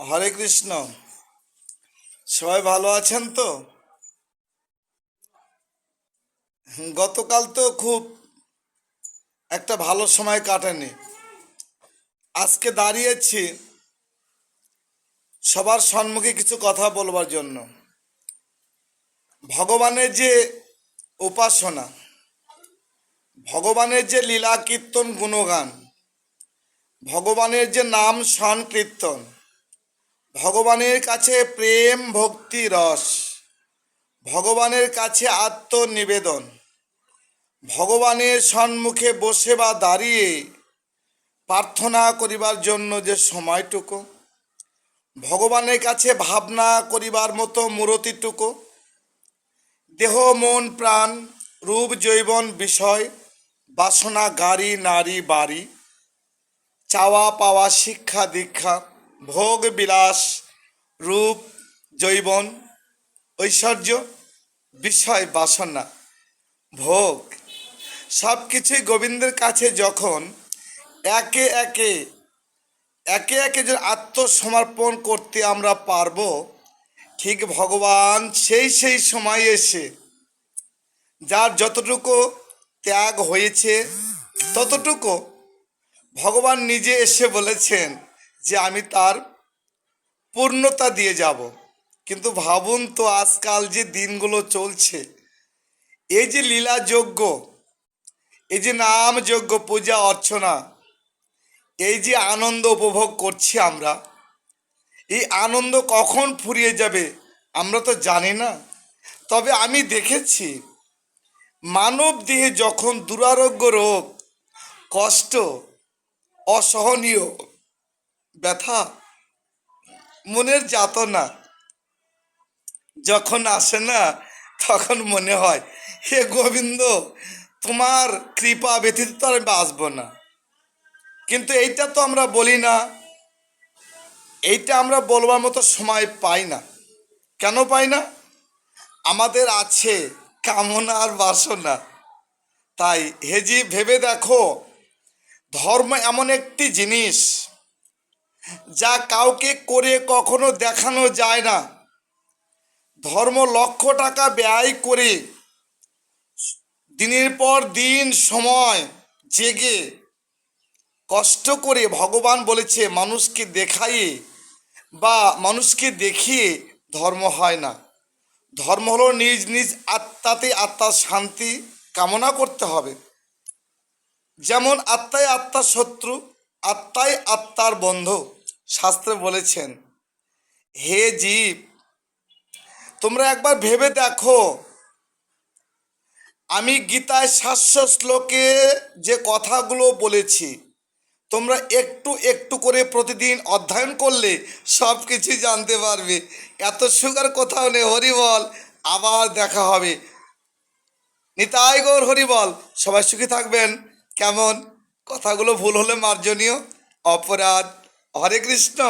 হরে কৃষ্ণ। সবাই ভালো আছেন তো? গতকাল তো খুব একটা ভালো সময় কাটেনি। আজকে দাঁড়িয়েছি সবার সম্মুখে কিছু কথা বলবার জন্য। ভগবানের যে উপাসনা, ভগবানের যে লীলা কীর্তন গুণগান, ভগবানের যে নাম সংকীর্তন, ভগবানের কাছে প্রেম ভক্তি রস, ভগবানের কাছে আত্মনিবেদন, ভগবানের সম্মুখে বসে বা দাঁড়িয়ে প্রার্থনা করিবার জন্য যে সময়টুকু, ভগবানের কাছে ভাবনা করিবার মতো মূরতিটুকু, দেহ মন প্রাণ রূপ জৈবন বিষয় বাসনা গাড়ি নারী বাড়ি, চাওয়া পাওয়া শিক্ষা দীক্ষা ভোগ বিলাস রূপ জৈবন ঐশ্বর্য বিষয় বাসনা ভোগ সব কিছুই গোবিন্দের কাছে যখন একে একে একে একে যে আত্মসমর্পণ করতে আমরা পারবো, ঠিক ভগবান সেই সময় এসে যার যতটুকু ত্যাগ হয়েছে ততটুকু ভগবান নিজে এসে বলেছেন যে আমি তার পূর্ণতা দিয়ে যাব। কিন্তু ভাবুন তো, আজকাল যে দিনগুলো চলছে, এই যে লীলা যজ্ঞ, এই যে নাম যজ্ঞ পূজা অর্চনা, এই যে আনন্দ উপভোগ করছি আমরা, এই আনন্দ কখন ফুরিয়ে যাবে আমরা তো জানি না। তবে আমি দেখেছি, মানব দেহে যখন দুরারোগ্য রোগ, কষ্ট, অসহনীয় ব্যথা, মনের যাতনা যখন আসে না, তখন মনে হয় হে গোবিন্দ, তোমার কৃপা ব্যতীত তো আমি বাঁচব না। কিন্তু এইটা তো আমরা বলি না, এইটা আমরা বলবার মতো সময় পাই না। কেন পাই না? আমাদের আছে কামনা আর বাসনা। তাই হেজি ভেবে দেখো, ধর্ম এমন একটি জিনিস যা কাউকে করে কখনো দেখানো যায় না। ধর্ম লক্ষ টাকা ব্যয় করে দিনের পর দিন সময় জেগে কষ্ট করে ভগবান বলেছে মানুষকে দেখাইয়ে বা মানুষকে দেখিয়ে ধর্ম হয় না। ধর্ম হলো নিজ নিজ আত্মাতে আত্মার শান্তি কামনা করতে হবে। যেমন আত্মাই আত্মার শত্রু, আত্মাই আত্মার বন্ধু। শাস্ত্রে বলেছেন, হে জীব, তোমরা একবার ভেবে দেখো, আমি গীতায় 700 শ্লোকে যে কথাগুলো বলেছি, তোমরা একটু একটু করে প্রতিদিন অধ্যয়ন করলে সব কিছুই জানতে পারবে। এত সুগার কোথাও নেই। হরিবল। আবার দেখা হবে। নিতাই গৌর হরিবল। সবাই সুখী থাকবেন। কেমন? কথাগুলো ভুল হলে মার্জনীয়, অপরাধ। হরে কৃষ্ণ।